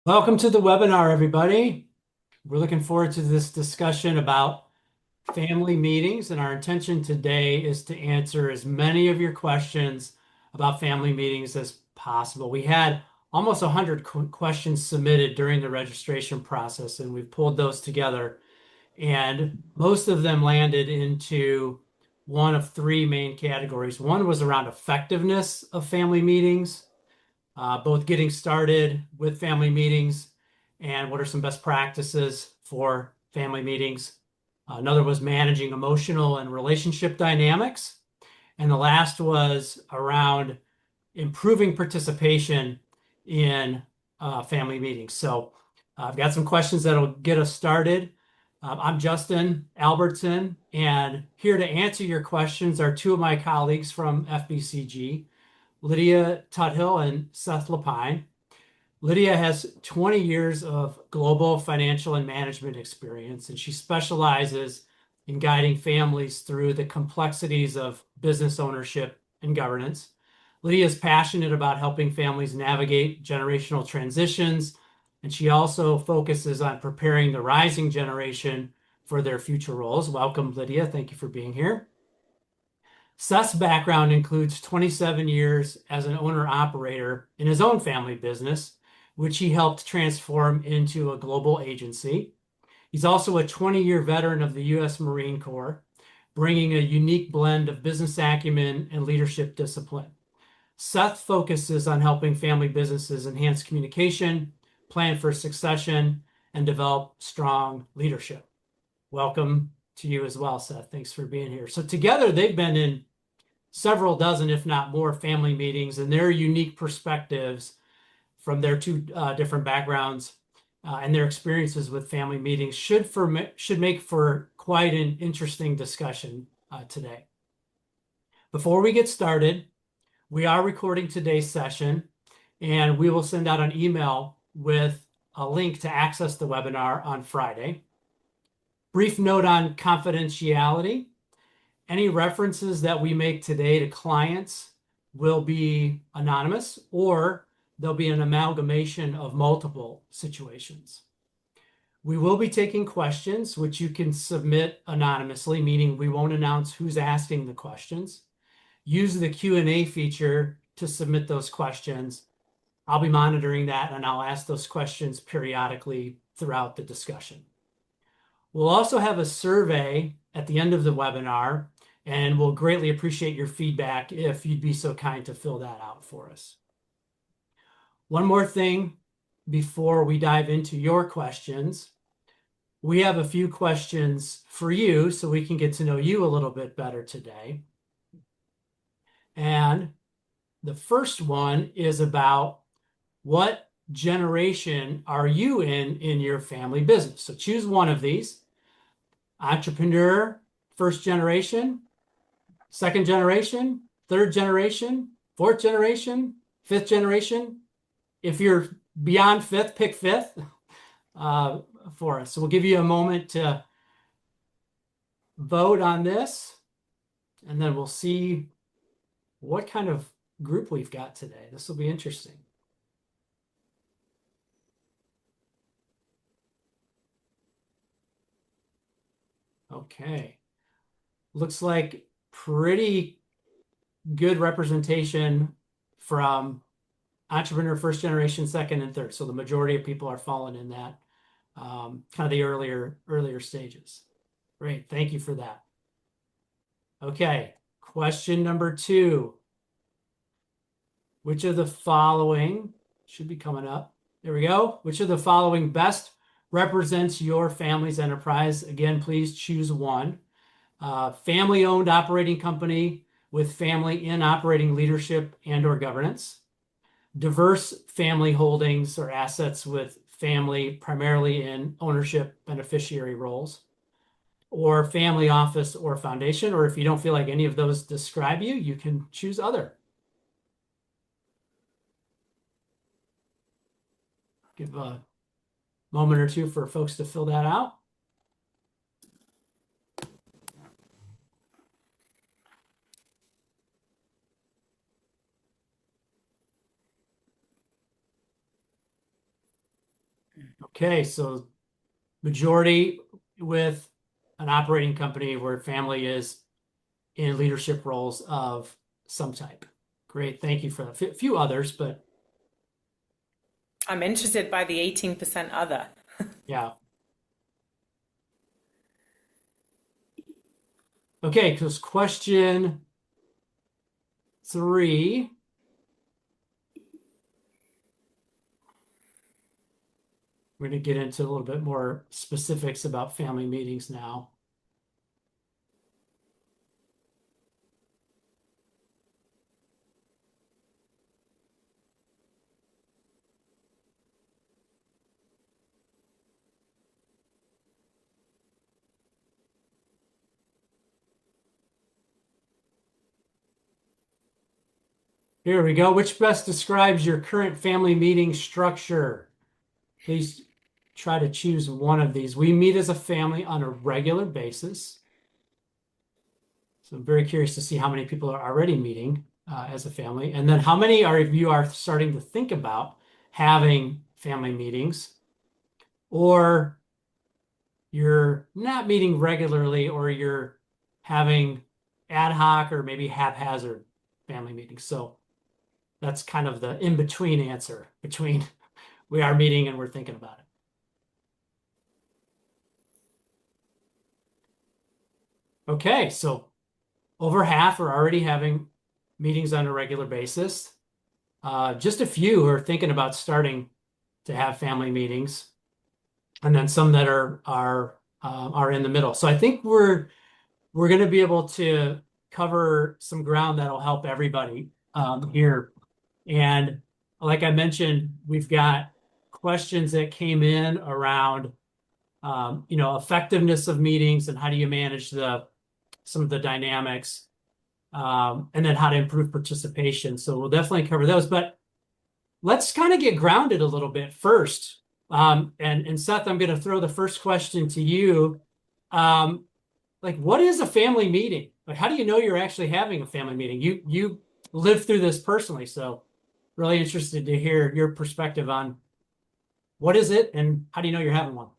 Welcome to the webinar, everybody. We're looking forward to this discussion about family meetings, and our intention today is to answer as many of your questions about family meetings as possible. We had almost 100 questions submitted during the registration process, and we've pulled those together, and most of them landed into one of three main categories. One was around effectiveness of family meetings, both getting started with family meetings and what are some best practices for family meetings. Another was managing emotional and relationship dynamics. And the last was around improving participation in family meetings. So I've got some questions that'll get us started. I'm Justin Albertson, and here to answer your questions are two of my colleagues from FBCG. Lydia Tuthill and Seth Lapine. Lydia has 20 years of global financial and management experience, and she specializes in guiding families through the complexities of business ownership and governance. Lydia is passionate about helping families navigate generational transitions, and she also focuses on preparing the rising generation for their future roles. Welcome, Lydia. Thank you for being here. Seth's background includes 27 years as an owner-operator in his own family business, which he helped transform into a global agency. He's also a 20-year veteran of the U.S. Marine Corps, bringing a unique blend of business acumen and leadership discipline. Seth focuses on helping family businesses enhance communication, plan for succession, and develop strong leadership. Welcome to you as well, Seth. Thanks for being here. So together, they've been in several dozen, if not more, family meetings, and their unique perspectives from their two different backgrounds and their experiences with family meetings should make for quite an interesting discussion today. Before we get started, we are recording today's session, and we will send out an email with a link to access the webinar on Friday. Brief note on confidentiality. Any references that we make today to clients will be anonymous, or there'll be an amalgamation of multiple situations. We will be taking questions, which you can submit anonymously, meaning we won't announce who's asking the questions. Use the Q&A feature to submit those questions. I'll be monitoring that, and I'll ask those questions periodically throughout the discussion. We'll also have a survey at the end of the webinar, and we'll greatly appreciate your feedback if you'd be so kind to fill that out for us. One more thing before we dive into your questions. We have a few questions for you so we can get to know you a little bit better today. And the first one is about what generation are you in your family business? So choose one of these. Entrepreneur, first generation, second generation, third generation, fourth generation, fifth generation. If you're beyond fifth, pick fifth for us. So we'll give you a moment to vote on this, and then we'll see what kind of group we've got today. This will be interesting. Okay. Looks like pretty good representation from entrepreneur, first generation, second, and third. So the majority of people are falling in that kind of the earlier stages. Great. Thank you for that. Okay. Question number 2. Which of the following should be coming up? There we go. Which of the following best represents your family's enterprise? Again, please choose one. Family-owned operating company with family in operating leadership and or governance. Diverse family holdings or assets with family primarily in ownership beneficiary roles. Or family office or foundation. Or if you don't feel like any of those describe you, you can choose other. Give a moment or two for folks to fill that out. Okay, so majority with an operating company where family is in leadership roles of some type. Great, thank you for that. A few others, but I'm interested by the 18% other. yeah. Okay, because question 3. We're going to get into a little bit more specifics about family meetings now. Here we go. Which best describes your current family meeting structure? Please try to choose one of these. We meet as a family on a regular basis. So I'm very curious to see how many people are already meeting as a family. And then how many of you are starting to think about having family meetings, or you're not meeting regularly, or you're having ad hoc or maybe haphazard family meetings. So that's kind of the in-between answer between we are meeting and we're thinking about it. Okay, so over half are already having meetings on a regular basis. Just a few are thinking about starting to have family meetings, and then some that are in the middle. So I think we're going to be able to cover some ground that'll help everybody here. And like I mentioned, we've got questions that came in around effectiveness of meetings and how do you manage some of the dynamics, and then how to improve participation. So we'll definitely cover those, but let's kind of get grounded a little bit first. And Seth, I'm going to throw the first question to you. Like, what is a family meeting? Like, how do you know you're actually having a family meeting? You lived through this personally, so really interested to hear your perspective on what is it and how do you know you're having one?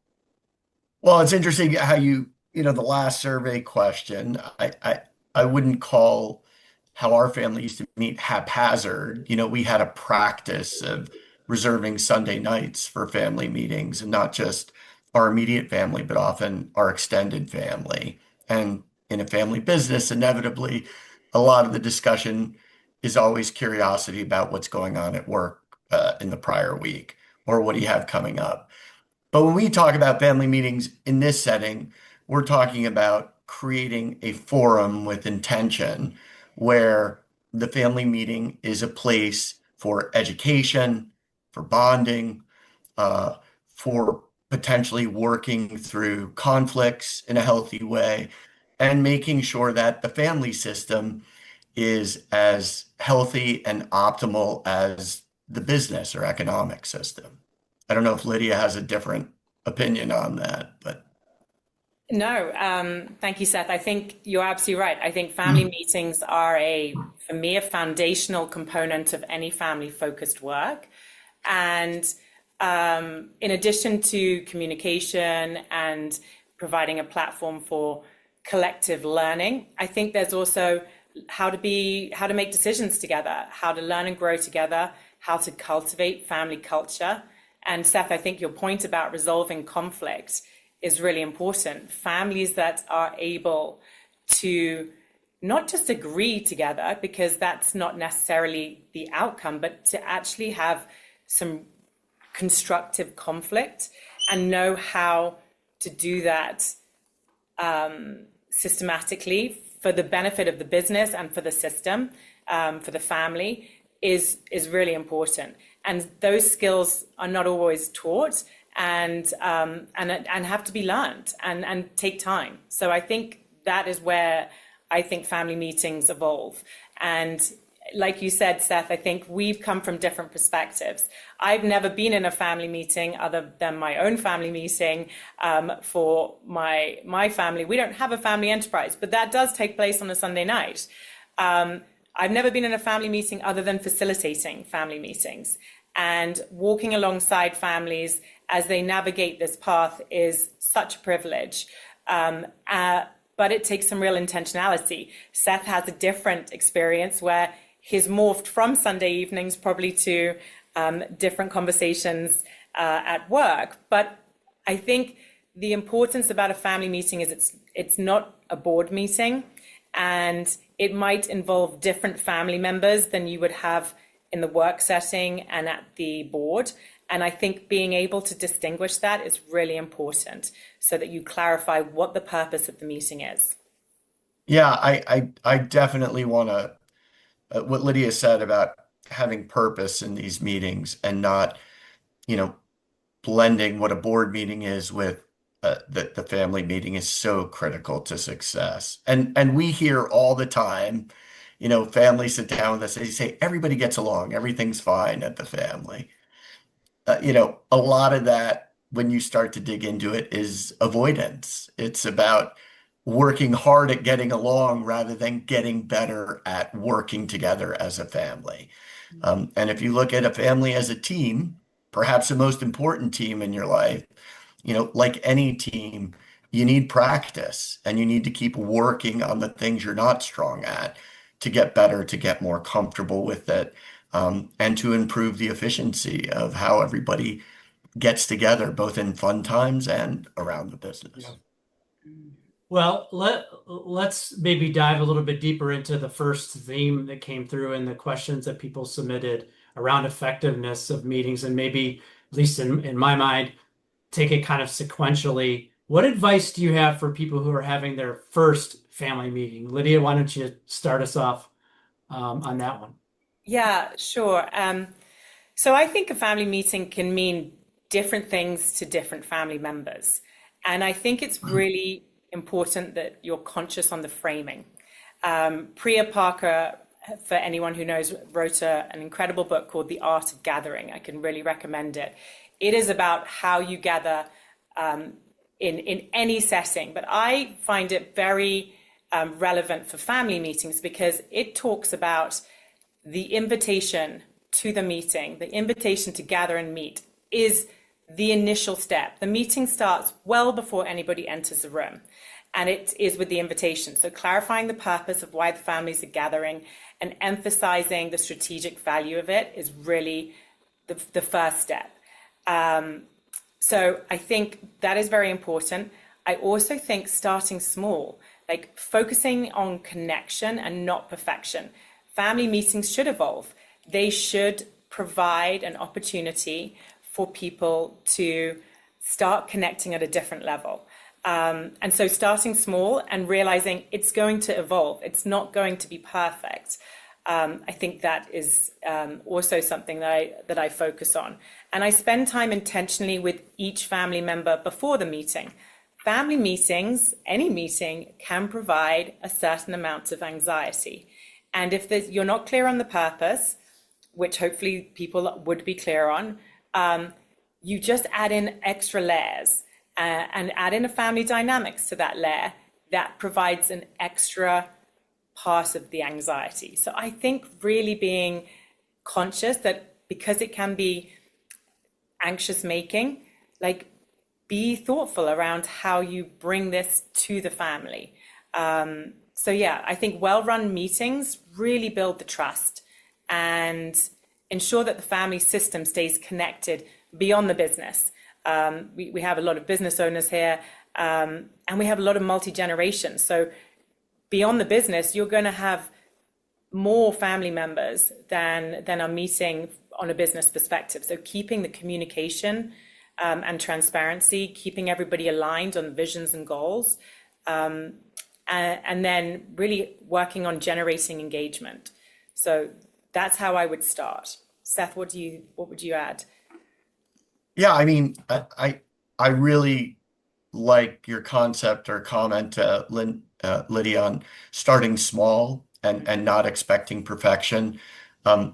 Well, it's interesting how the last survey question, I wouldn't call how our family used to meet haphazard. We had a practice of reserving Sunday nights for family meetings, and not just our immediate family, but often our extended family. And in a family business, inevitably, a lot of the discussion is always curiosity about what's going on at work in the prior week, or what do you have coming up. But when we talk about family meetings in this setting, we're talking about creating a forum with intention where the family meeting is a place for education, for bonding, uh, for potentially working through conflicts in a healthy way, and making sure that the family system is as healthy and optimal as the business or economic system. I don't know if Lydia has a different opinion on that, but No, thank you, Seth. I think you're absolutely right. I think family meetings are for me, a foundational component of any family-focused work. And in addition to communication and providing a platform for collective learning, I think there's also how to make decisions together, how to learn and grow together, how to cultivate family culture. And Seth, I think your point about resolving conflict is really important. Families that are able to not just agree together, because that's not necessarily the outcome, but to actually have some constructive conflict and know how to do that systematically for the benefit of the business and for the system, for the family, is really important. And those skills are not always taught, and have to be learned and take time. So I think that is where I think family meetings evolve. And like you said, Seth, I think we've come from different perspectives. I've never been in a family meeting other than my own family meeting for my family. We don't have a family enterprise, but that does take place on a Sunday night. I've never been in a family meeting other than facilitating family meetings. And walking alongside families as they navigate this path is such a privilege. But it takes some real intentionality. Seth has a different experience where he's morphed from Sunday evenings probably to different conversations at work. But I think the importance about a family meeting is it's not a board meeting, and it might involve different family members than you would have in the work setting and at the board. And I think being able to distinguish that is really important so that you clarify what the purpose of the meeting is. Yeah, I definitely want to, what Lydia said about having purpose in these meetings and not, you know, blending what a board meeting is with the family meeting is so critical to success. And we hear all the time, families sit down with us, they say everybody gets along, everything's fine at the family. A lot of that, when you start to dig into it, is avoidance. It's about working hard at getting along rather than getting better at working together as a family. And if you look at a family as a team, perhaps the most important team in your life, like any team, you need practice and you need to keep working on the things you're not strong at to get better, to get more comfortable with it, and to improve the efficiency of how everybody gets together, both in fun times and around the business. Well, let's maybe dive a little bit deeper into the first theme that came through in the questions that people submitted around effectiveness of meetings, and maybe, at least in my mind, take it kind of sequentially. What advice do you have for people who are having their first family meeting? Lydia, why don't you start us off on that one? Yeah, sure. So I think a family meeting can mean different things to different family members. And I think it's really important that you're conscious on the framing. Priya Parker, for anyone who knows, wrote an incredible book called The Art of Gathering. I can really recommend it. It is about how you gather in any setting, but I find it very relevant for family meetings because it talks about the invitation to the meeting, the invitation to gather and meet is the initial step. The meeting starts well before anybody enters the room, and it is with the invitation. So clarifying the purpose of why the families are gathering and emphasizing the strategic value of it is really the first step. So I think that is very important. I also think starting small, like focusing on connection and not perfection. Family meetings should evolve. They should provide an opportunity for people to start connecting at a different level. And so starting small and realizing it's going to evolve. It's not going to be perfect. I think that is also something that I focus on. And I spend time intentionally with each family member before the meeting. Family meetings, any meeting, can provide a certain amount of anxiety. And if you're not clear on the purpose, which hopefully people would be clear on, you just add in extra layers and add in a family dynamics to that layer that provides an extra part of the anxiety. So I think really being conscious that because it can be anxious making, like be thoughtful around how you bring this to the family. So yeah, I think well-run meetings really build the trust and ensure that the family system stays connected beyond the business. We have a lot of business owners here, and we have a lot of multi-generations. So beyond the business, you're going to have more family members than are meeting on a business perspective. So keeping the communication and transparency, keeping everybody aligned on visions and goals, and then really working on generating engagement. So that's how I would start. Seth, what would you add? Yeah, I mean, I really like your concept or comment, Lydia, on starting small and not expecting perfection.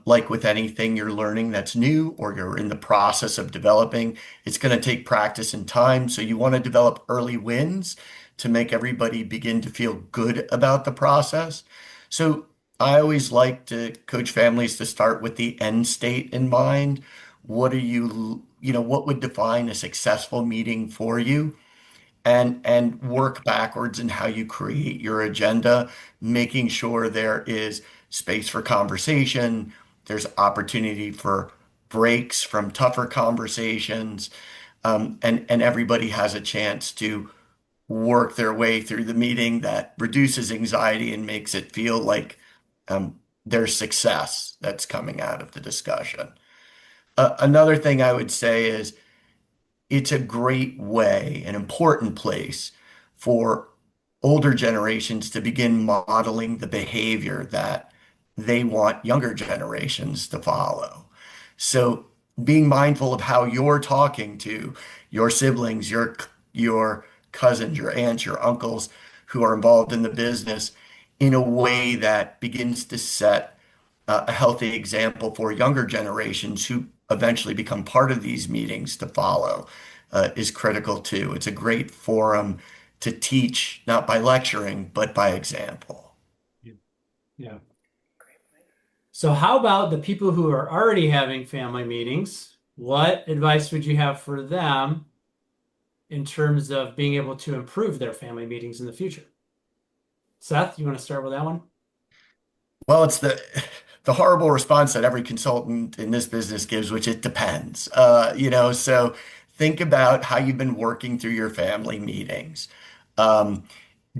Like with anything you're learning that's new or you're in the process of developing, it's going to take practice and time. So you want to develop early wins to make everybody begin to feel good about the process. So I always like to coach families to start with the end state in mind. What are what would define a successful meeting for you? And work backwards in how you create your agenda, making sure there is space for conversation, there's opportunity for breaks from tougher conversations, and everybody has a chance to work their way through the meeting that reduces anxiety and makes it feel like there's success that's coming out of the discussion. Another thing I would say is it's a great way, an important place for older generations to begin modeling the behavior that they want younger generations to follow. So being mindful of how you're talking to your siblings, your cousins, your aunts, your uncles who are involved in the business in a way that begins to set a healthy example for younger generations who eventually become part of these meetings to follow is critical too. It's a great forum to teach, not by lecturing, but by example. Yeah. So how about the people who are already having family meetings? What advice would you have for them in terms of being able to improve their family meetings in the future? Seth, you want to start with that one? Well, it's the horrible response that every consultant in this business gives, which it depends. So think about how you've been working through your family meetings. Um,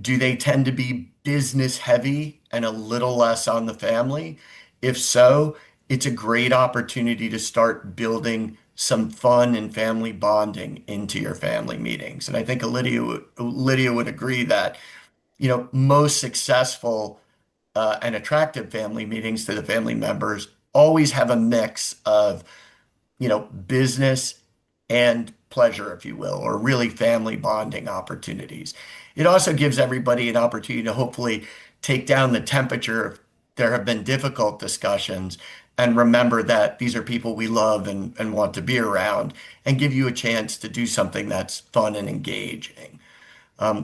do they tend to be business heavy and a little less on the family? If so, it's a great opportunity to start building some fun and family bonding into your family meetings. And I think Lydia would agree that, most successful and attractive family meetings to the family members always have a mix of, business and pleasure, if you will, or really family bonding opportunities. It also gives everybody an opportunity to hopefully take down the temperature if there have been difficult discussions and remember that these are people we love and want to be around and give you a chance to do something that's fun and engaging.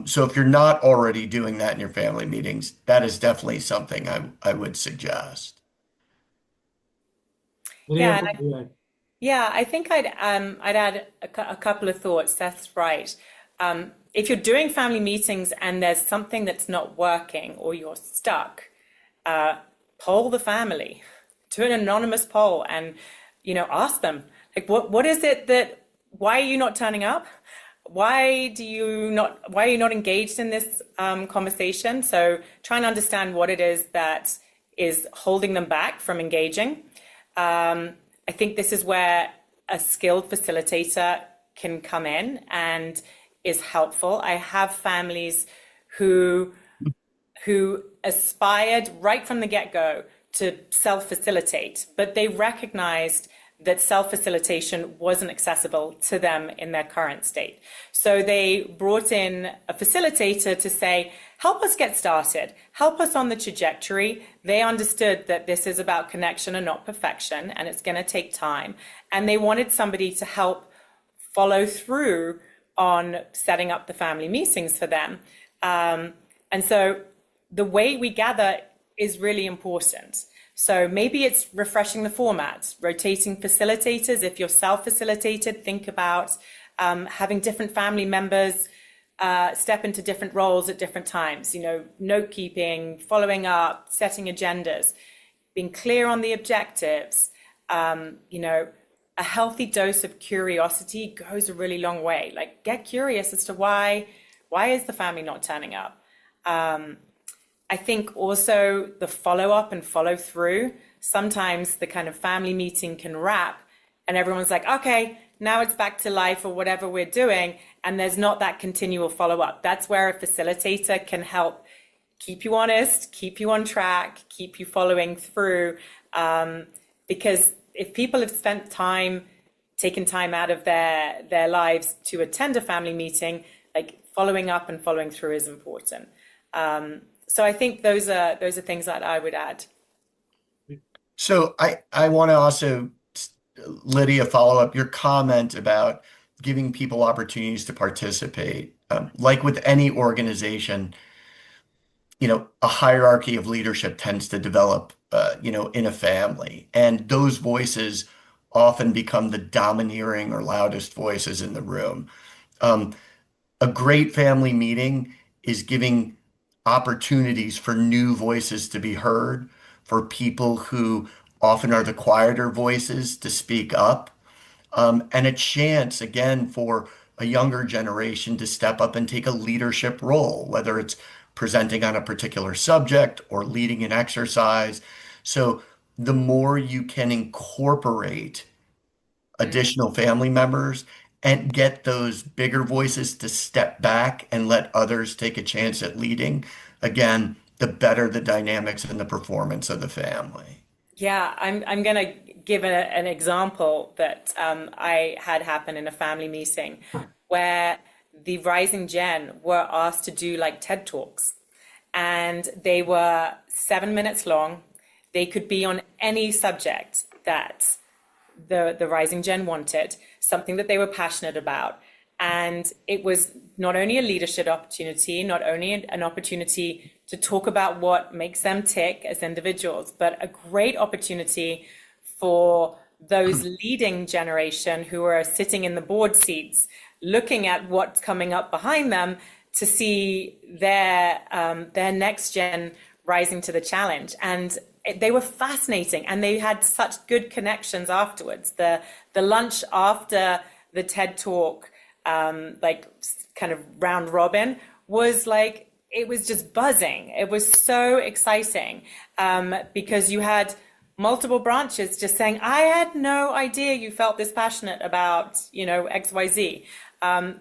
So if you're not already doing that in your family meetings, that is definitely something I would suggest. Lydia, Yeah, what do you- yeah, I think I'd add a couple of thoughts. Seth's right. If you're doing family meetings and there's something that's not working or you're stuck, poll the family, do an anonymous poll, and ask them like, what is it that why are you not turning up? Why are you not engaged in this conversation? So try and understand what it is that is holding them back from engaging. I think this is where a skilled facilitator can come in and is helpful. I have families who aspired right from the get-go to self-facilitate, but they recognized that self-facilitation wasn't accessible to them in their current state. So they brought in a facilitator to say, help us get started, help us on the trajectory. They understood that this is about connection and not perfection, and it's going to take time. And they wanted somebody to help follow through on setting up the family meetings for them. And so the way we gather is really important. So maybe it's refreshing the format, rotating facilitators. If you're self-facilitated, think about having different family members step into different roles at different times, note keeping, following up, setting agendas, being clear on the objectives. A healthy dose of curiosity goes a really long way. Like, get curious as to why is the family not turning up? I think also the follow up and follow through. Sometimes the kind of family meeting can wrap and everyone's like, okay, now it's back to life or whatever we're doing. And there's not that continual follow up. That's where a facilitator can help keep you honest, keep you on track, keep you following through. Because if people have spent time, taken time out of their lives to attend a family meeting, like following up and following through is important. So I think those are things that I would add. So I want to also, Lydia, follow up your comment about giving people opportunities to participate. Like with any organization, a hierarchy of leadership tends to develop, in a family, and those voices often become the domineering or loudest voices in the room. Um, a great family meeting is giving opportunities for new voices to be heard, for people who often are the quieter voices to speak up, and a chance again for a younger generation to step up and take a leadership role, whether it's presenting on a particular subject or leading an exercise. So the more you can incorporate Mm. additional family members and get those bigger voices to step back and let others take a chance at leading, again, the better the dynamics and the performance of the family. Yeah, I'm going to give an example that I had happen in a family meeting where the rising gen were asked to do like TED Talks, and they were 7 minutes long. They could be on any subject that the rising gen wanted, something that they were passionate about. And it was not only a leadership opportunity, not only an opportunity to talk about what makes them tick as individuals, but a great opportunity for those leading generation who are sitting in the board seats, looking at what's coming up behind them to see their next gen rising to the challenge. And they were fascinating, and they had such good connections afterwards. The lunch after the TED Talk, like kind of round robin, was like, it was just buzzing. It was so exciting, because you had multiple branches just saying, I had no idea you felt this passionate about, XYZ.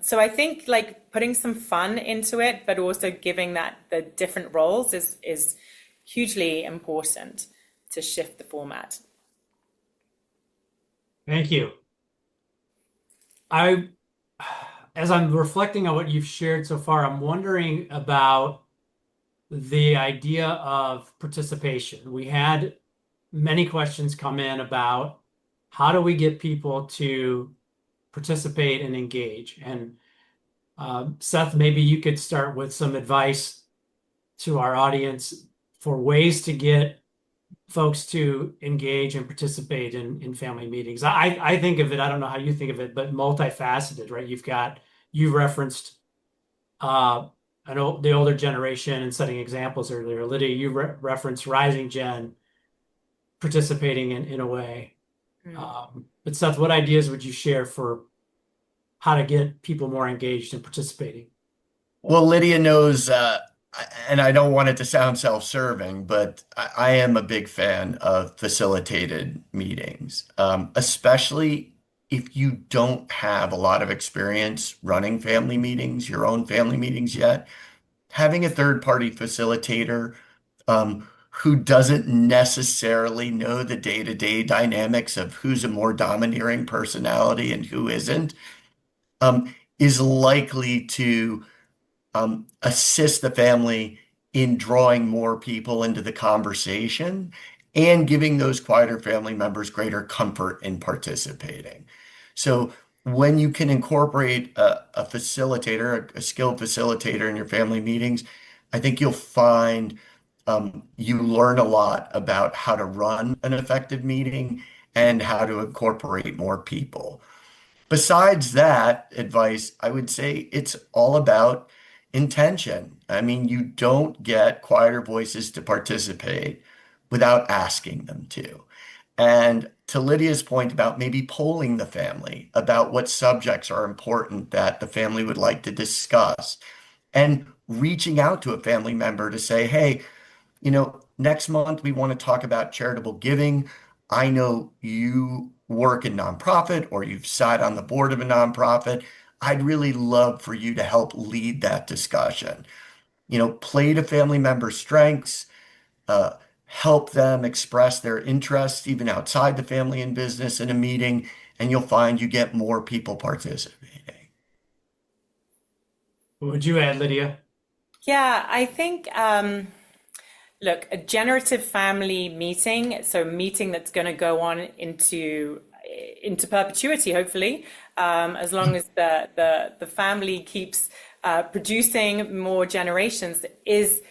So I think like putting some fun into it, but also giving that the different roles is hugely important to shift the format. Thank you. As I'm reflecting on what you've shared so far, I'm wondering about the idea of participation. We had many questions come in about how do we get people to participate and engage? And Seth, maybe you could start with some advice to our audience for ways to get folks to engage and participate in family meetings. I think of it, I don't know how you think of it, but multifaceted, right? You referenced the older generation and setting examples earlier. Lydia, you referenced rising gen participating in a way. Mm. But Seth, what ideas would you share for how to get people more engaged and participating? Well, Lydia knows, and I don't want it to sound self-serving, but I am a big fan of facilitated meetings, especially if you don't have a lot of experience running family meetings, your own family meetings yet. Having a third-party facilitator who doesn't necessarily know the day-to-day dynamics of who's a more domineering personality and who isn't, is likely to assist the family in drawing more people into the conversation and giving those quieter family members greater comfort in participating. So when you can incorporate a facilitator, a skilled facilitator in your family meetings, I think you'll find you learn a lot about how to run an effective meeting and how to incorporate more people. Besides that advice, I would say it's all about intention. I mean, you don't get quieter voices to participate without asking them to. And to Lydia's point about maybe polling the family about what subjects are important that the family would like to discuss, and reaching out to a family member to say, hey, next month we want to talk about charitable giving. I know you work in nonprofit or you've sat on the board of a nonprofit. I'd really love for you to help lead that discussion. Play to family members' strengths, uh, help them express their interests even outside the family and business in a meeting, and you'll find you get more people participating. What would you add, Lydia? Yeah, I think, look, a generative family meeting, so a meeting that's going to go on into perpetuity, hopefully, as long as the family keeps producing more generations, is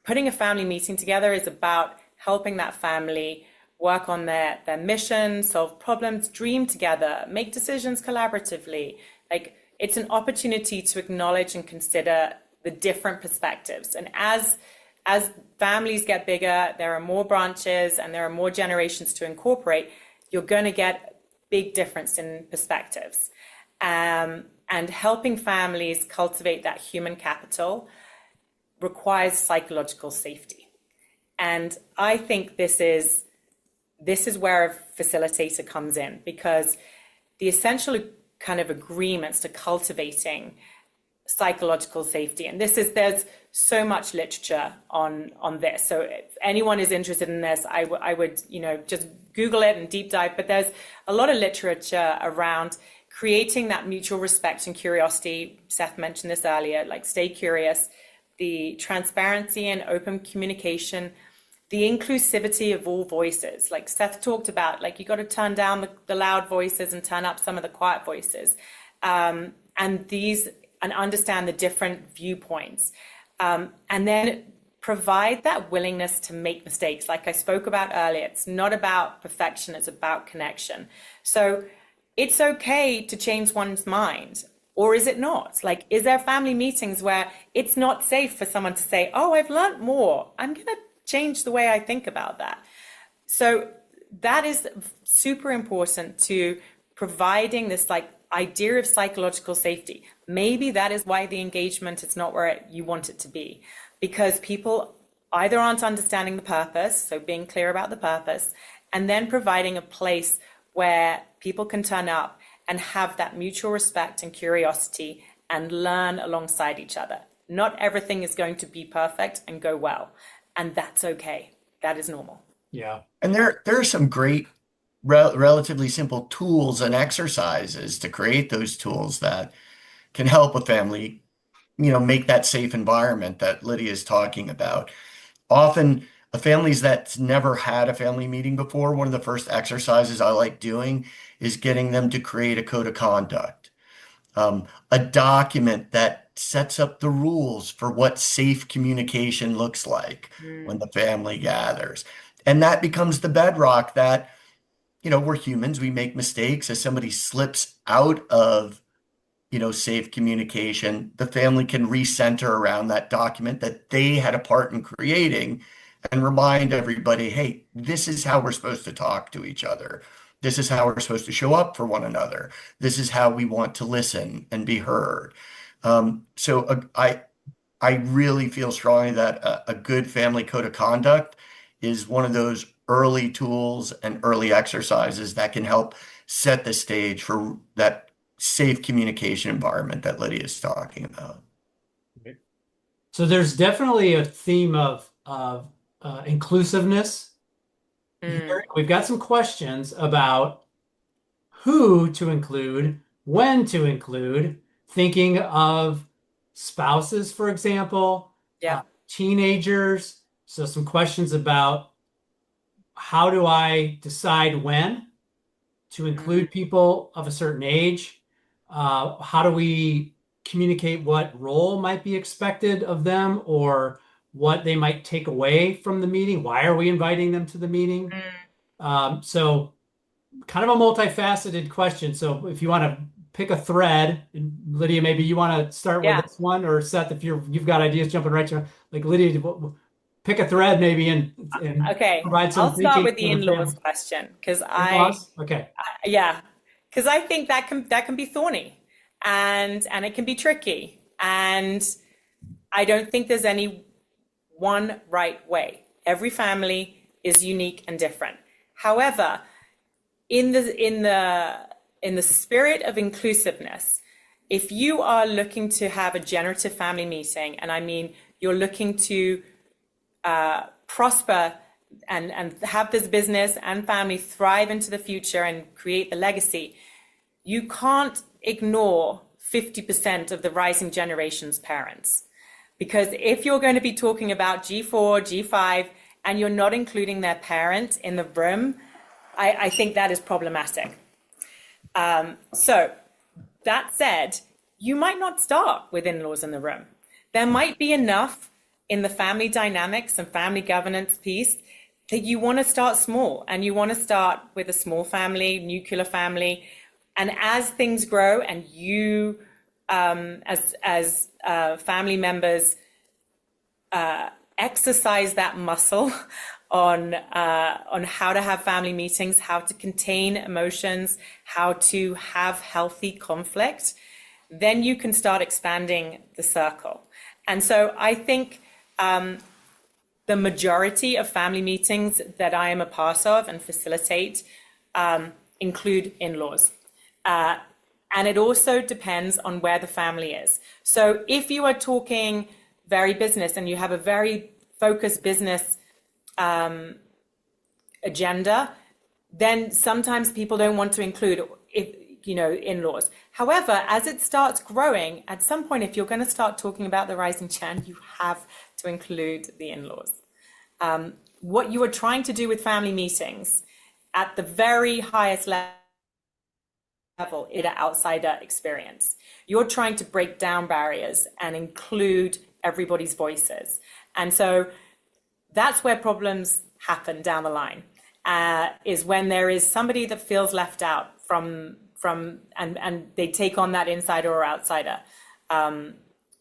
putting a family meeting together is about helping that family work on their mission, solve problems, dream together, make decisions collaboratively. Like, it's an opportunity to acknowledge and consider the different perspectives. And as families get bigger, there are more branches and there are more generations to incorporate, you're going to get big difference in perspectives. And helping families cultivate that human capital requires psychological safety. And I think this is where a facilitator comes in, because the essential kind of agreements to cultivating psychological safety, and there's so much literature on this. So if anyone is interested in this, I would just Google it and deep dive. But there's a lot of literature around creating that mutual respect and curiosity. Seth mentioned this earlier, like stay curious, the transparency and open communication, the inclusivity of all voices. Like Seth talked about, like you got to turn down the loud voices and turn up some of the quiet voices, and understand the different viewpoints, and then provide that willingness to make mistakes. Like I spoke about earlier, it's not about perfection, it's about connection. So it's okay to change one's mind, or is it not? Like, is there family meetings where it's not safe for someone to say, oh, I've learned more, I'm going to change the way I think about that? So that is super important to providing this like idea of psychological safety. Maybe that is why the engagement is not where you want it to be, because people either aren't understanding the purpose, so being clear about the purpose, and then providing a place where people can turn up and have that mutual respect and curiosity and learn alongside each other. Not everything is going to be perfect and go well, and that's okay. That is normal. Yeah. And there are some great relatively simple tools and exercises to create those tools that can help a family, make that safe environment that Lydia is talking about. Often, a families that's never had a family meeting before, one of the first exercises I like doing is getting them to create a code of conduct, a document that sets up the rules for what safe communication looks like when the family gathers. And that becomes the bedrock that, we're humans, we make mistakes. As somebody slips out of safe communication, the family can recenter around that document that they had a part in creating and remind everybody, hey, this is how we're supposed to talk to each other. This is how we're supposed to show up for one another. This is how we want to listen and be heard. I really feel strongly that a good family code of conduct is one of those early tools and early exercises that can help set the stage for that safe communication environment that Lydia is talking about. So there's definitely a theme of inclusiveness here. We've got some questions about who to include, when to include, thinking of spouses, for example, teenagers. So some questions about how do I decide when to include people of a certain age? How do we communicate what role might be expected of them or what they might take away from the meeting? Why are we inviting them to the meeting? So kind of a multifaceted question. So if you want to pick a thread, and Lydia, maybe you want to start with this one, or Seth, if you've got ideas jumping right to like Lydia, pick a thread maybe and provide some. I'll start with the in-laws question because because I think that can be thorny and it can be tricky, and I don't think there's any one right way. Every family is unique and different. However, in the spirit of inclusiveness, if you are looking to have a generative family meeting, and I mean you're looking to prosper and have this business and family thrive into the future and create the legacy, you can't ignore 50% of the rising generation's parents. Because if you're going to be talking about G4, G5, and you're not including their parent in the room, I think that is problematic. So that said, you might not start with in-laws in the room. There might be enough in the family dynamics and family governance piece that you want to start small, and you want to start with a small family, nuclear family. And as things grow and you, as family members, exercise that muscle on how to have family meetings, how to contain emotions, how to have healthy conflict, then you can start expanding the circle. And so I think the majority of family meetings that I am a part of and facilitate include in-laws. And it also depends on where the family is. So if you are talking very business and you have a very focused business agenda, then sometimes people don't want to include in-laws. However, as it starts growing, at some point, if you're going to start talking about the rising churn, you have to include the in-laws. What you are trying to do with family meetings at the very highest level is an outsider experience. You're trying to break down barriers and include everybody's voices. And so that's where problems happen down the line, is when there is somebody that feels left out from and they take on that insider or outsider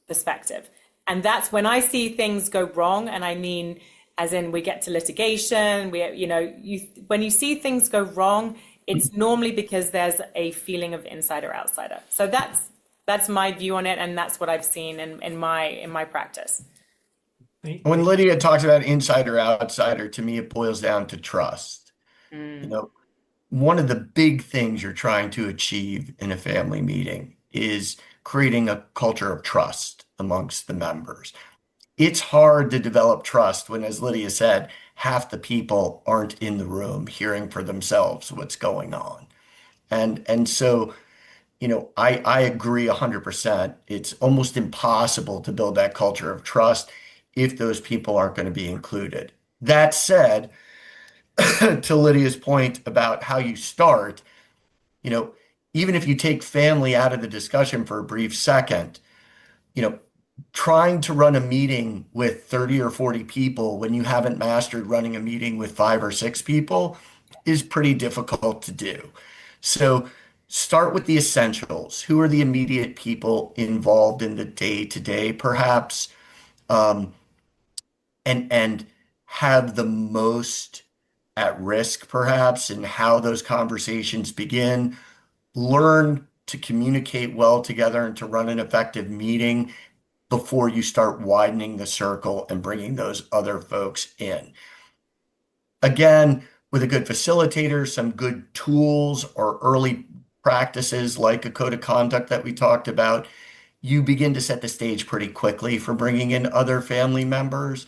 perspective. And that's when I see things go wrong, and I mean, as in we get to litigation, when you see things go wrong, it's normally because there's a feeling of insider outsider. So that's my view on it, and that's what I've seen in my practice. When Lydia talks about insider outsider, to me it boils down to trust. One of the big things you're trying to achieve in a family meeting is creating a culture of trust amongst the members. It's hard to develop trust when, as Lydia said, half the people aren't in the room hearing for themselves what's going on. And so, I agree 100%. It's almost impossible to build that culture of trust if those people aren't going to be included. That said, to Lydia's point about how you start, even if you take family out of the discussion for a brief second, trying to run a meeting with 30 or 40 people when you haven't mastered running a meeting with 5 or 6 people is pretty difficult to do. So start with the essentials. Who are the immediate people involved in the day-to-day, perhaps, and have the most at risk, perhaps, in how those conversations begin. Learn to communicate well together and to run an effective meeting before you start widening the circle and bringing those other folks in. Again, with a good facilitator, some good tools or early practices like a code of conduct that we talked about, you begin to set the stage pretty quickly for bringing in other family members.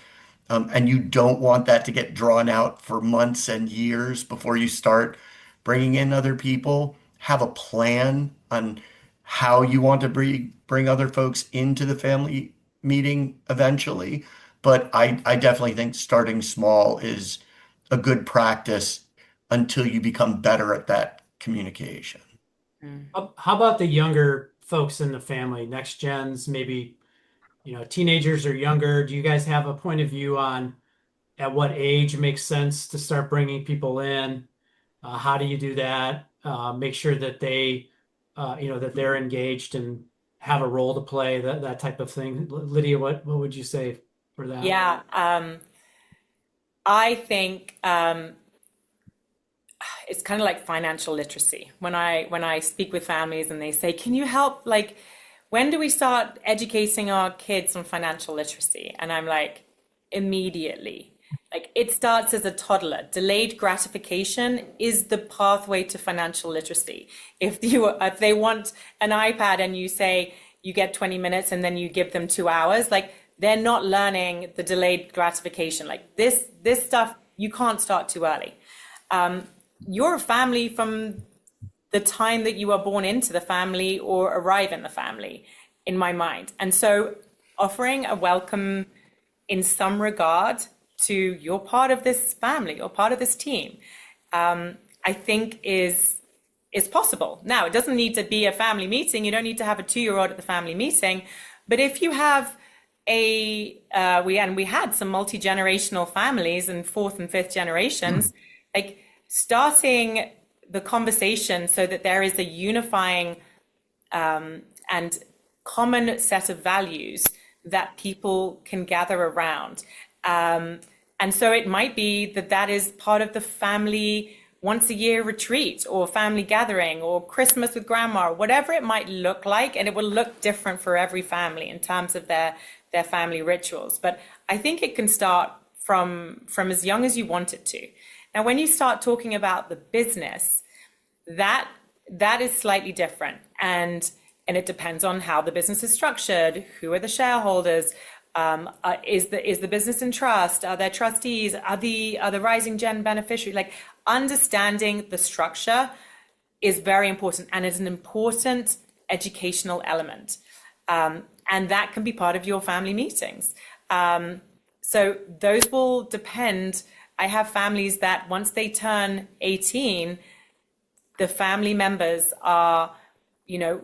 And you don't want that to get drawn out for months and years before you start bringing in other people. Have a plan on how you want to bring other folks into the family meeting eventually. But I definitely think starting small is a good practice until you become better at that communication. How about the younger folks in the family, next gens, maybe, teenagers or younger? Do you guys have a point of view on at what age it makes sense to start bringing people in? How do you do that? Make sure that that they're engaged and have a role to play, that type of thing. Lydia, what would you say for that? Yeah, I think it's kind of like financial literacy. When I speak with families and they say, "Can you help? Like, when do we start educating our kids on financial literacy?" And I'm like, immediately. Like, it starts as a toddler. Delayed gratification is the pathway to financial literacy. If they want an iPad and you say you get 20 minutes and then you give them 2 hours, like, they're not learning the delayed gratification. Like, this stuff, you can't start too early. You're a family from the time that you are born into the family or arrive in the family, in my mind. And so offering a welcome in some regard to you're part of this family or part of this team, I think is possible. Now, it doesn't need to be a family meeting. You don't need to have a 2-year-old at the family meeting. But if you have we had some multi-generational families and fourth and fifth generations, like starting the conversation so that there is a unifying and common set of values that people can gather around. And so it might be that that is part of the family once a year retreat or family gathering or Christmas with grandma, or whatever it might look like. And it will look different for every family in terms of their family rituals. But I think it can start from as young as you want it to. Now, when you start talking about the business, that is slightly different. And it depends on how the business is structured, who are the shareholders, is the business in trust, are there trustees, are the rising gen beneficiary? Like understanding the structure is very important and is an important educational element. And that can be part of your family meetings. So those will depend. I have families that once they turn 18, the family members are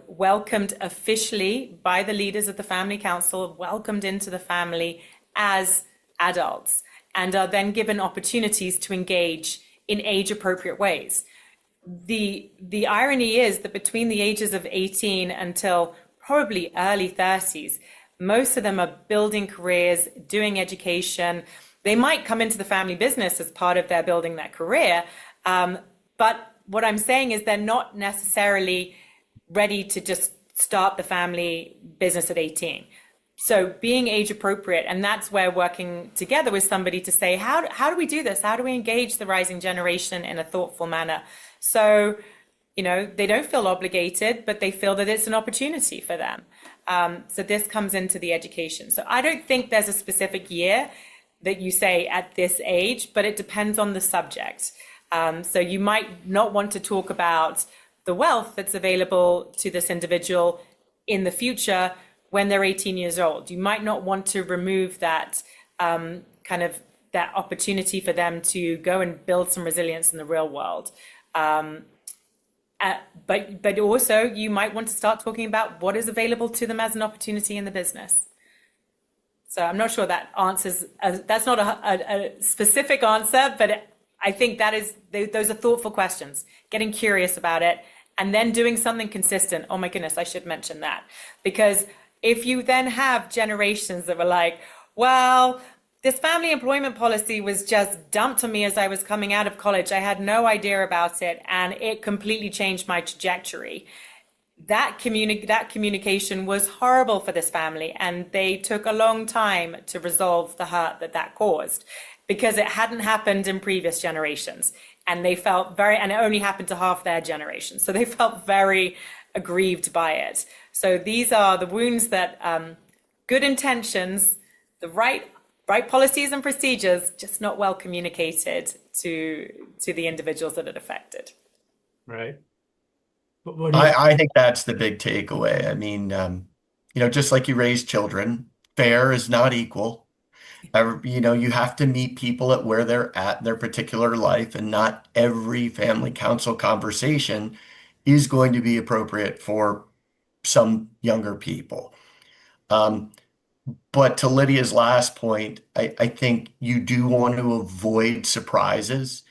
welcomed officially by the leaders of the family council, welcomed into the family as adults, and are then given opportunities to engage in age appropriate ways. The irony is that between the ages of 18 until probably early 30s, most of them are building careers, doing education. They might come into the family business as part of their building their career. But what I'm saying is they're not necessarily ready to just start the family business at 18. So being age appropriate, and that's where working together with somebody to say, how do we do this? How do we engage the rising generation in a thoughtful manner? So, they don't feel obligated, but they feel that it's an opportunity for them. So this comes into the education. So I don't think there's a specific year that you say at this age, but it depends on the subject. So you might not want to talk about the wealth that's available to this individual in the future when they're 18 years old. You might not want to remove that kind of that opportunity for them to go and build some resilience in the real world. But also you might want to start talking about what is available to them as an opportunity in the business. So I'm not sure that answers, that's not a specific answer, but I think those are thoughtful questions, getting curious about it, and then doing something consistent. Oh my goodness, I should mention that. Because if you then have generations that were like, well, this family employment policy was just dumped on me as I was coming out of college. I had no idea about it, and it completely changed my trajectory. That communication was horrible for this family, and they took a long time to resolve the hurt that caused, because it hadn't happened in previous generations, and they felt and it only happened to half their generation. So they felt very aggrieved by it. So these are the wounds that good intentions, the right policies and procedures, just not well communicated to the individuals that it affected. Right. I think that's the big takeaway. I mean, just like you raise children, fair is not equal. You have to meet people at where they're at in their particular life, and not every family council conversation is going to be appropriate for some younger people. But to Lydia's last point, I think you do want to avoid surprises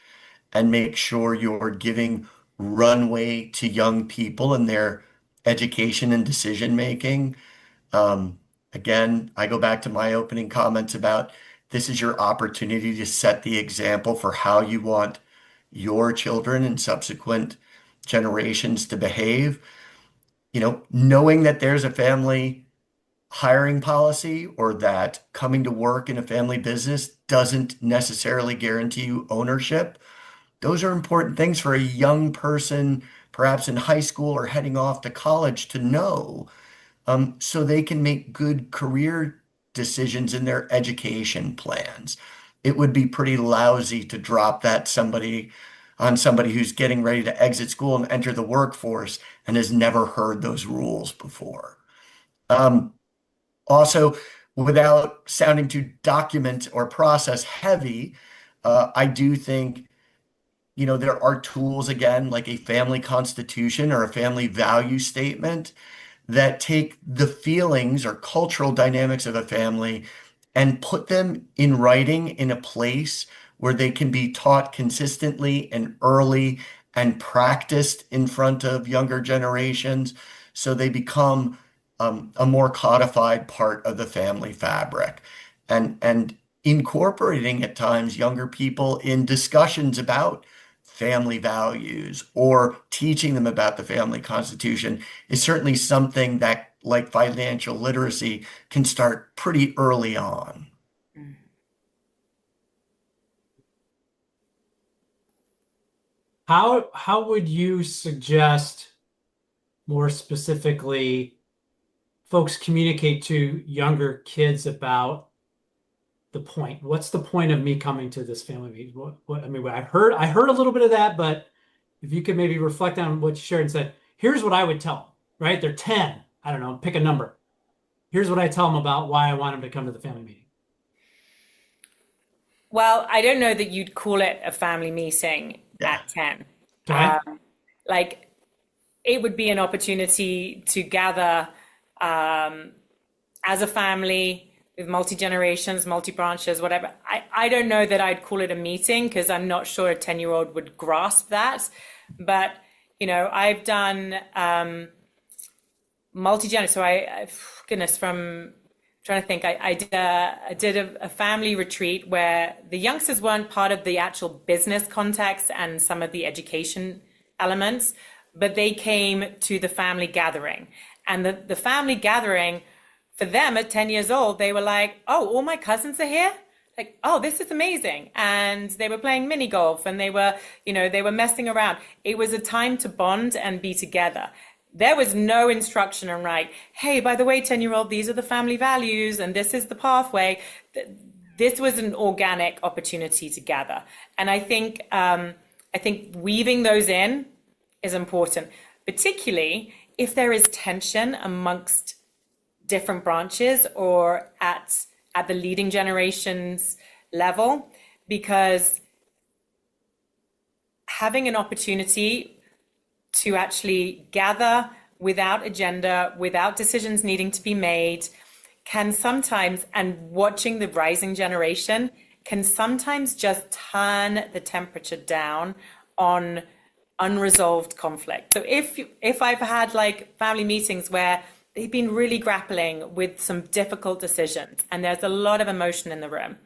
and make sure you're giving runway to young people in their education and decision making. Again, I go back to my opening comments about this is your opportunity to set the example for how you want your children and subsequent generations to behave. Knowing that there's a family hiring policy or that coming to work in a family business doesn't necessarily guarantee you ownership. Those are important things for a young person, perhaps in high school or heading off to college, to know, so they can make good career decisions in their education plans. It would be pretty lousy to drop that on somebody who's getting ready to exit school and enter the workforce and has never heard those rules before. Also, without sounding too document or process heavy, I do think there are tools, again, like a family constitution or a family value statement that take the feelings or cultural dynamics of a family and put them in writing in a place where they can be taught consistently and early and practiced in front of younger generations so they become a more codified part of the family fabric. And incorporating at times younger people in discussions about family values or teaching them about the family constitution is certainly something that, like financial literacy, can start pretty early on. Mm. How would you suggest more specifically folks communicate to younger kids about the point? What's the point of me coming to this family meeting? I mean, I heard a little bit of that, but if you could maybe reflect on what you shared and said, here's what I would tell them, right? They're 10. I don't know, pick a number. Here's what I tell them about why I want them to come to the family meeting. Well, I don't know that you'd call it a family meeting Yeah. at 10. Okay. Like it would be an opportunity to gather as a family with multi generations, multi branches, whatever. I don't know that I'd call it a meeting because I'm not sure a 10-year-old would grasp that. But, I've done multi generational. So goodness, from trying to think, I did a family retreat where the youngsters weren't part of the actual business context and some of the education elements, but they came to the family gathering. And the family gathering, for them at 10 years old, they were like, oh, all my cousins are here? Like, oh, this is amazing. And they were playing mini golf and they were messing around. It was a time to bond and be together. There was no instruction on right, hey, by the way, 10-year-old, these are the family values and this is the pathway. This was an organic opportunity to gather. And I think weaving those in is important, particularly if there is tension amongst different branches or at the leading generations level, because having an opportunity to actually gather without agenda, without decisions needing to be made, can sometimes, and watching the rising generation, can sometimes just turn the temperature down on unresolved conflict. So if I've had like family meetings where they've been really grappling with some difficult decisions and there's a lot of emotion in the room,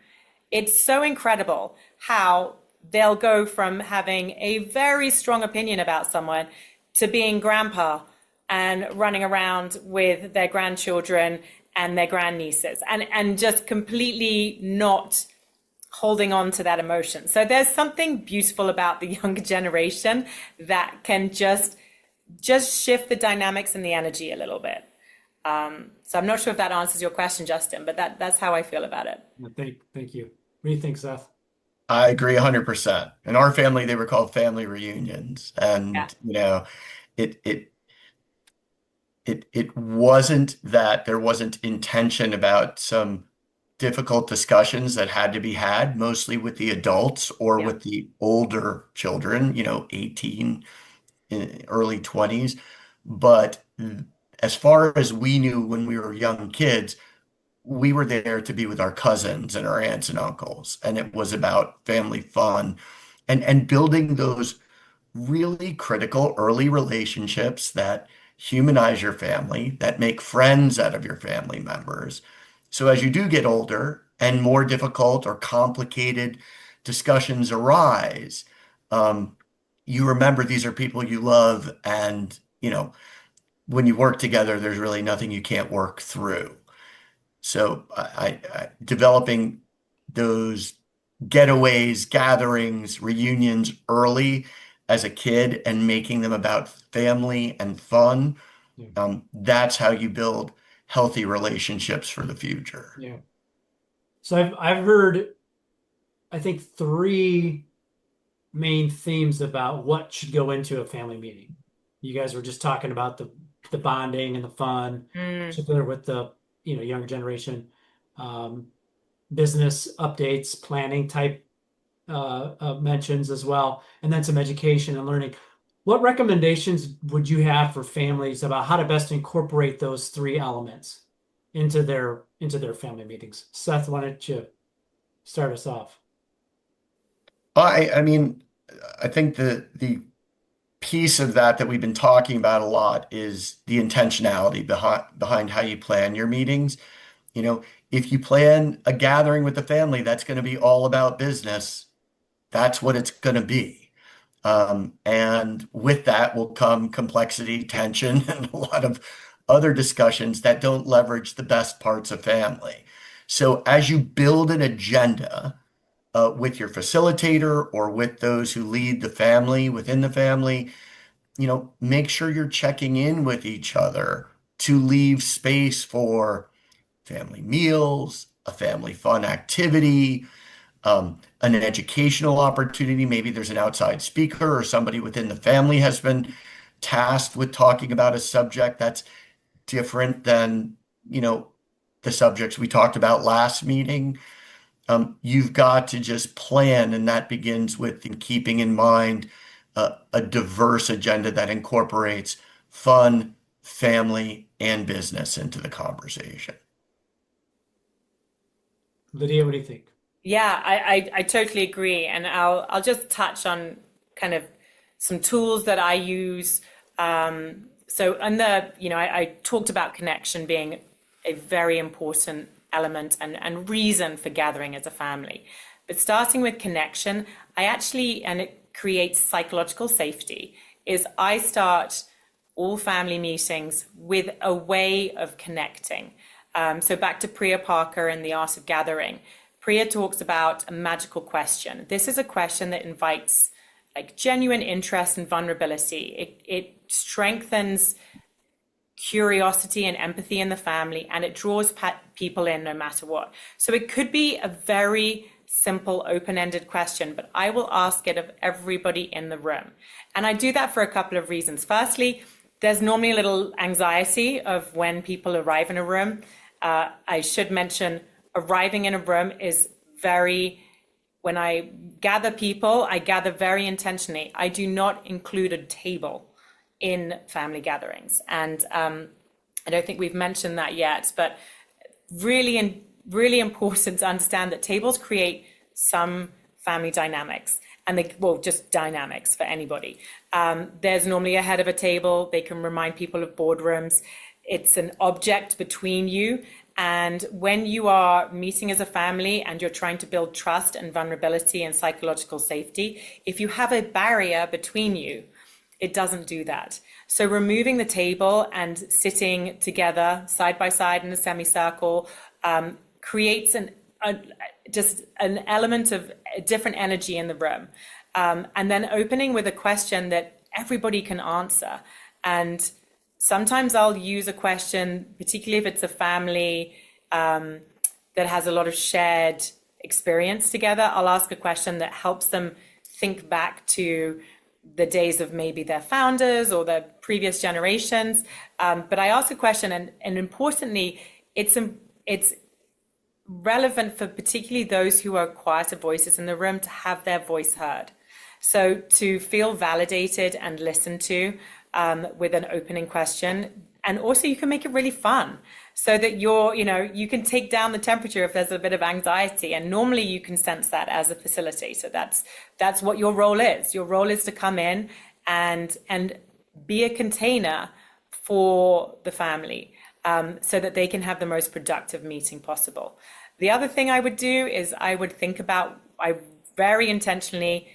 it's so incredible how they'll go from having a very strong opinion about someone to being grandpa and running around with their grandchildren and their grandnieces and just completely not holding on to that emotion. So there's something beautiful about the younger generation that can just shift the dynamics and the energy a little bit. So I'm not sure if that answers your question, Justin, but that's how I feel about it. Thank you. What do you think, Seth? I agree 100%. In our family, they were called family reunions. Yeah. And, it it it wasn't that there wasn't intention about some difficult discussions that had to be had, mostly with the adults or Yeah. with the older children, 18, early 20s. But as far as we knew when we were young kids, we were there to be with our cousins and our aunts and uncles, and it was about family fun and building those really critical early relationships that humanize your family, that make friends out of your family members. So as you do get older and more difficult or complicated discussions arise, you remember these are people you love, and when you work together, there's really nothing you can't work through. So developing those getaways, gatherings, reunions early as a kid and making them about family and fun, Yeah. that's how you build healthy relationships for the future. Yeah. So I've heard, I think, three main themes about what should go into a family meeting. You guys were just talking about the bonding and the fun, particularly with the younger generation, business updates, planning type mentions as well, and then some education and learning. What recommendations would you have for families about how to best incorporate those three elements into their family meetings? Seth, why don't you start us off? I mean, I think the piece of that we've been talking about a lot is the intentionality behind how you plan your meetings. You know, if you plan a gathering with the family that's going to be all about business, that's what it's going to be. And with that will come complexity, tension, and a lot of other discussions that don't leverage the best parts of family. So as you build an agenda with your facilitator or with those who lead the family within the family, make sure you're checking in with each other to leave space for family meals, a family fun activity, an educational opportunity. Maybe there's an outside speaker or somebody within the family has been tasked with talking about a subject that's different than, you know, the subjects we talked about last meeting. You've got to just plan, and that begins with keeping in mind a diverse agenda that incorporates fun, family, and business into the conversation. Lydia, what do you think? Yeah, I totally agree. And I'll just touch on kind of some tools that I use. So on I talked about connection being a very important element and reason for gathering as a family. But starting with connection, and it creates psychological safety, is I start all family meetings with a way of connecting. So back to Priya Parker and the Art of Gathering. Priya talks about a magical question. This is a question that invites like genuine interest and vulnerability. It strengthens curiosity and empathy in the family, and it draws people in no matter what. So it could be a very simple, open-ended question, but I will ask it of everybody in the room. And I do that for a couple of reasons. Firstly, there's normally a little anxiety of when people arrive in a room. I should mention, arriving in a room is when I gather people, I gather very intentionally. I do not include a table in family gatherings. And I don't think we've mentioned that yet, but really important to understand that tables create some family dynamics, and just dynamics for anybody. There's normally a head of a table. They can remind people of boardrooms. It's an object between you. And when you are meeting as a family and you're trying to build trust and vulnerability and psychological safety, if you have a barrier between you, it doesn't do that. So removing the table and sitting together side by side in a semicircle creates just an element of a different energy in the room. And then opening with a question that everybody can answer. And sometimes I'll use a question, particularly if it's a family that has a lot of shared experience together. I'll ask a question that helps them think back to the days of maybe their founders or the previous generations. But I ask a question, and importantly, it's relevant for particularly those who are quieter voices in the room to have their voice heard. So to feel validated and listened to with an opening question. And also you can make it really fun so that you can take down the temperature if there's a bit of anxiety. And normally you can sense that as a facilitator. That's what your role is. Your role is to come in and be a container for the family so that they can have the most productive meeting possible. The other thing I would do is I very intentionally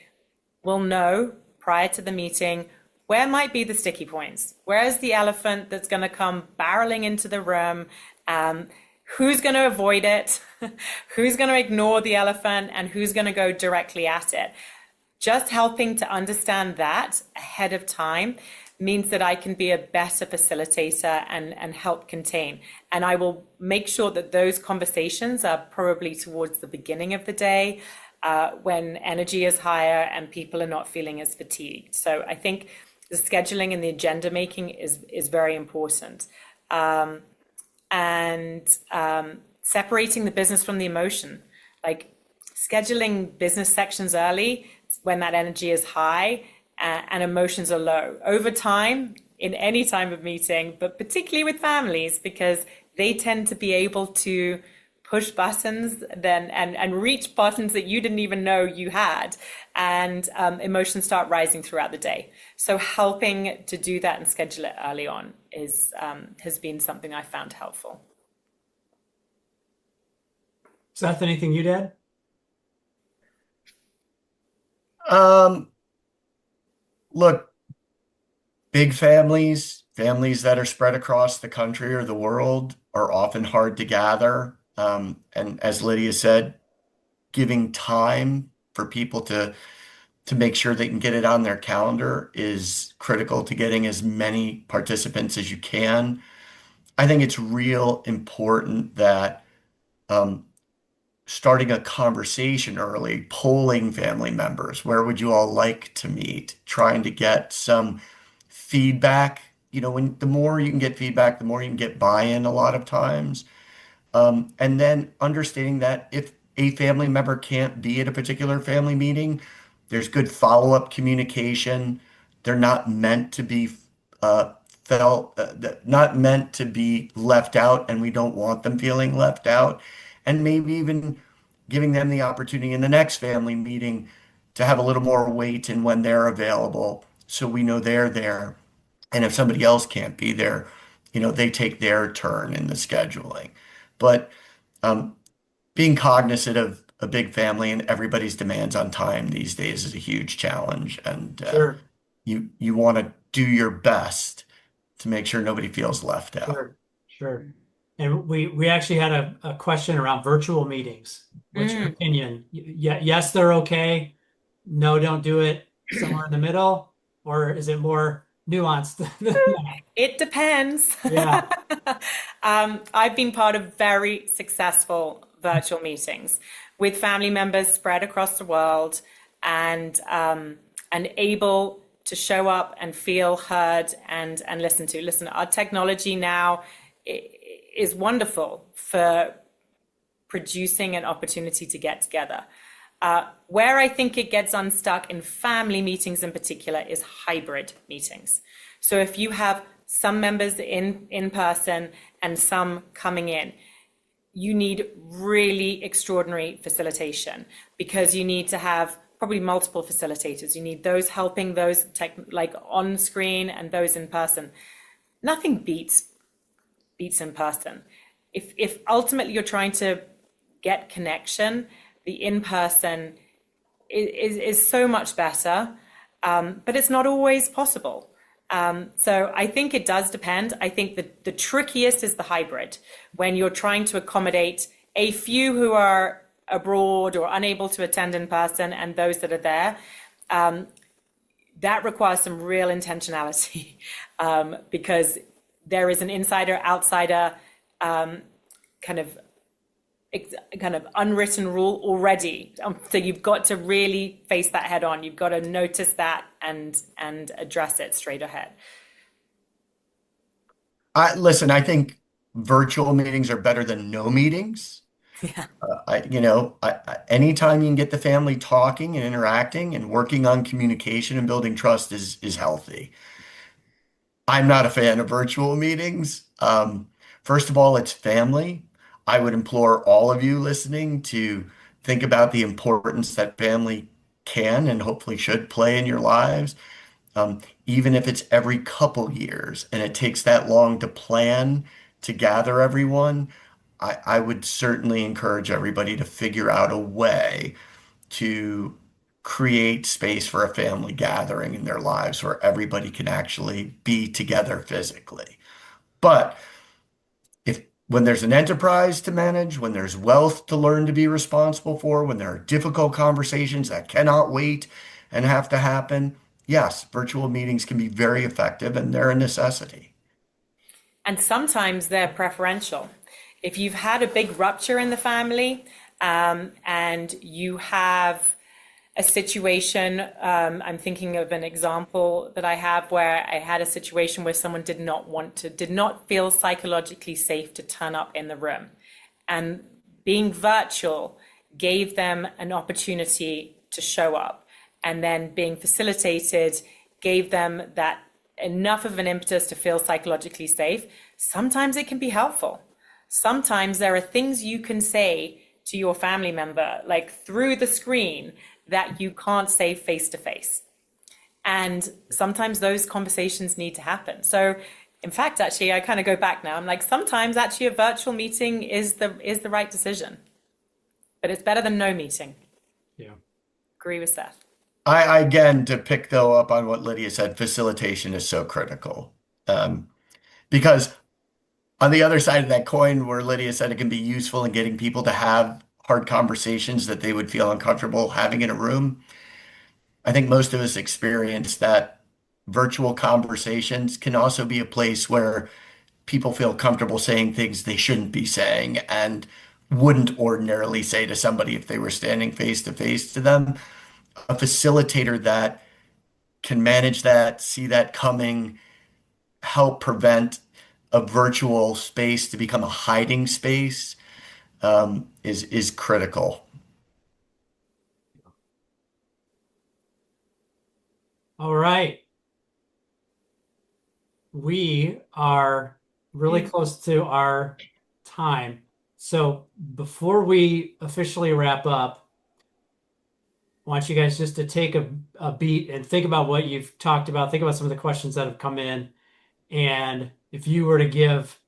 will know prior to the meeting where might be the sticky points. Where's the elephant that's going to come barreling into the room? Who's going to avoid it? Who's going to ignore the elephant? And who's going to go directly at it? Just helping to understand that ahead of time means that I can be a better facilitator and help contain. And I will make sure that those conversations are probably towards the beginning of the day when energy is higher and people are not feeling as fatigued. So I think the scheduling and the agenda making is very important. Separating the business from the emotion, like scheduling business sections early when that energy is high, and emotions are low. Over time, in any time of meeting, but particularly with families, because they tend to be able to push buttons then and reach buttons that you didn't even know you had, and emotions start rising throughout the day. So helping to do that and schedule it early on is has been something I found helpful. Seth, anything you'd add? Um, Look, big families, families that are spread across the country or the world are often hard to gather. And as Lydia said, giving time for people to make sure they can get it on their calendar is critical to getting as many participants as you can. I think it's real important that um, starting a conversation early, polling family members, where would you all like to meet? Trying to get some feedback. When the more you can get feedback, the more you can get buy-in a lot of times. And then understanding that if a family member can't be at a particular family meeting, there's good follow-up communication. They're not meant to be uh, not meant to be left out, and we don't want them feeling left out. And maybe even giving them the opportunity in the next family meeting to have a little more weight in when they're available, so we know they're there. And if somebody else can't be there, they take their turn in the scheduling. But um, being cognizant of a big family and everybody's demands on time these days is a huge challenge. And Sure, you want to do your best to make sure nobody feels left out. sure. And we actually had a question around virtual meetings. What's your Mm. opinion? Yes, they're okay. No, don't do it. Somewhere in the middle, or is it more nuanced than that? It depends. Yeah, I've been part of very successful virtual meetings with family members spread across the world, and able to show up and feel heard and listened to. Listen, our technology now is wonderful for producing an opportunity to get together. Where I think it gets unstuck in family meetings in particular is hybrid meetings. So if you have some members in person and some coming in, you need really extraordinary facilitation, because you need to have probably multiple facilitators. You need those helping those like on screen and those in person. Nothing beats in person. If ultimately you're trying to get connection, the in person is so much better, but it's not always possible. So I think it does depend. I think the trickiest is the hybrid, when you're trying to accommodate a few who are abroad or unable to attend in person and those that are there. That requires some real intentionality, because there is an insider outsider kind of unwritten rule already. So you've got to really face that head on. You've got to notice that and address it straight ahead. Listen, I think virtual meetings are better than no meetings. Yeah. Anytime you can get the family talking and interacting and working on communication and building trust is healthy. I'm not a fan of virtual meetings. First of all, it's family. I would implore all of you listening to think about the importance that family can and hopefully should play in your lives, even if it's every couple years and it takes that long to plan to gather everyone. I would certainly encourage everybody to figure out a way to create space for a family gathering in their lives where everybody can actually be together physically. But if when there's an enterprise to manage, when there's wealth to learn to be responsible for, when there are difficult conversations that cannot wait and have to happen, yes, virtual meetings can be very effective and they're a necessity. And sometimes they're preferential. If you've had a big rupture in the family, and you have a situation, I'm thinking of an example that I have where I had a situation where someone did not feel psychologically safe to turn up in the room. And being virtual gave them an opportunity to show up. and then being facilitated gave them that enough of an impetus to feel psychologically safe, sometimes it can be helpful. Sometimes there are things you can say to your family member, like through the screen, that you can't say face to face. And sometimes those conversations need to happen. So in fact, actually, I kind of go back now. I'm like, sometimes actually a virtual meeting is the right decision, but it's better than no meeting. Yeah. Agree with Seth. Again, to pick though up on what Lydia said, facilitation is so critical. Because on the other side of that coin, where Lydia said it can be useful in getting people to have hard conversations that they would feel uncomfortable having in a room, I think most of us experience that virtual conversations can also be a place where people feel comfortable saying things they shouldn't be saying and wouldn't ordinarily say to somebody if they were standing face to face to them. A facilitator that can manage that, see that coming, help prevent a virtual space to become a hiding space, is critical. All right. We are really close to our time. So before we officially wrap up, I want you guys just to take a beat and think about what you've talked about. Think about some of the questions that have come in. And if you were to give,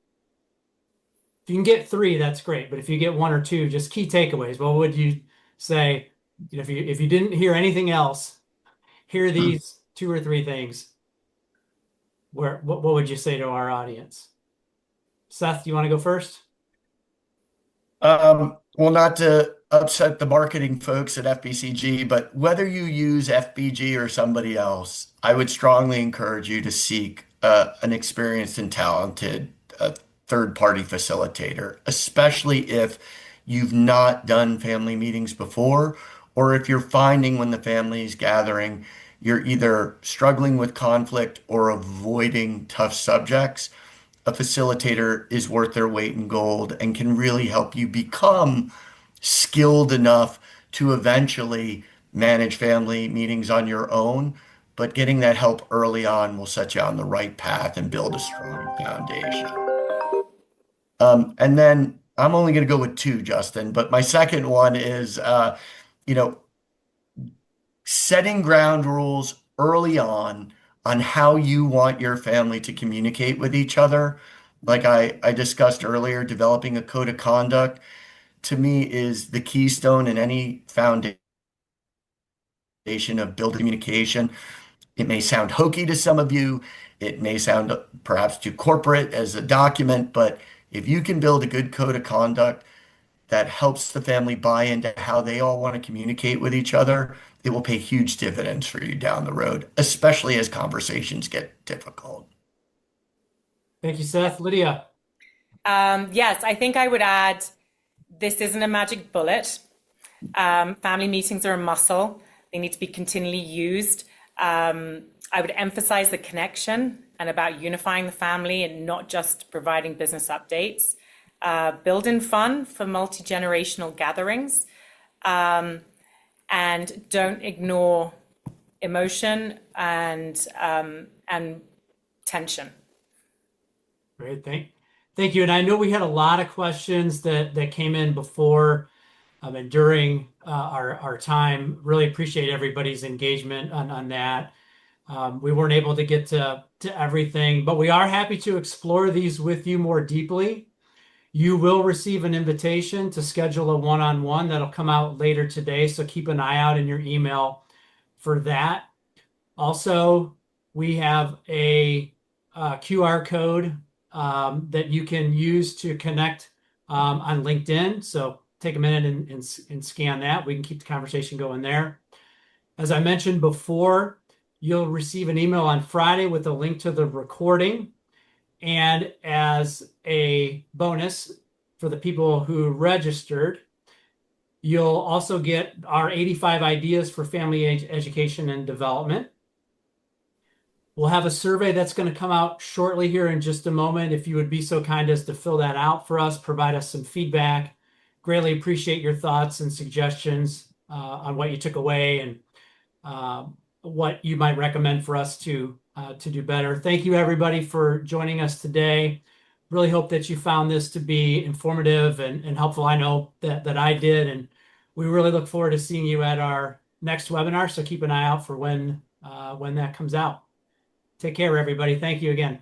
if you can get three, that's great. But if you get one or two, just key takeaways, what would you say? You know, if you didn't hear anything else, hear these two or three things. What would you say to our audience? Seth, you want to go first? Well, not to upset the marketing folks at FBCG, but whether you use FBG or somebody else, I would strongly encourage you to seek an experienced and talented third-party facilitator, especially if you've not done family meetings before, or if you're finding when the family is gathering, you're either struggling with conflict or avoiding tough subjects. A facilitator is worth their weight in gold and can really help you become skilled enough to eventually manage family meetings on your own. But getting that help early on will set you on the right path and build a strong foundation. And then I'm only going to go with two, Justin, but my second one is, you know, setting ground rules early on how you want your family to communicate with each other. Like I discussed earlier, developing a code of conduct to me is the keystone in any foundation of building communication. It may sound hokey to some of you. It may sound perhaps too corporate as a document, but if you can build a good code of conduct that helps the family buy into how they all want to communicate with each other, it will pay huge dividends for you down the road, especially as conversations get difficult. Thank you, Seth. Lydia. Yes, I think I would add this isn't a magic bullet. Family meetings are a muscle, they need to be continually used. I would emphasize the connection and about unifying the family and not just providing business updates. Build in fun for multi-generational gatherings, and don't ignore emotion and tension. Great. Thank you. And I know we had a lot of questions that came in before and during our time. Really appreciate everybody's engagement on that. We weren't able to get to everything, but we are happy to explore these with you more deeply. You will receive an invitation to schedule a one-on-one that'll come out later today, so keep an eye out in your email for that. Also, we have a QR code that you can use to connect on LinkedIn. So take a minute and scan that. We can keep the conversation going there. As I mentioned before, you'll receive an email on Friday with a link to the recording. And as a bonus for the people who registered, you'll also get our 85 ideas for family education and development. We'll have a survey that's going to come out shortly here in just a moment. If you would be so kind as to fill that out for us, provide us some feedback. Greatly appreciate your thoughts and suggestions on what you took away and what you might recommend for us to do better. Thank you, everybody, for joining us today. Really hope that you found this to be informative and helpful. I know that I did, and we really look forward to seeing you at our next webinar. So keep an eye out for when that comes out. Take care, everybody. Thank you again.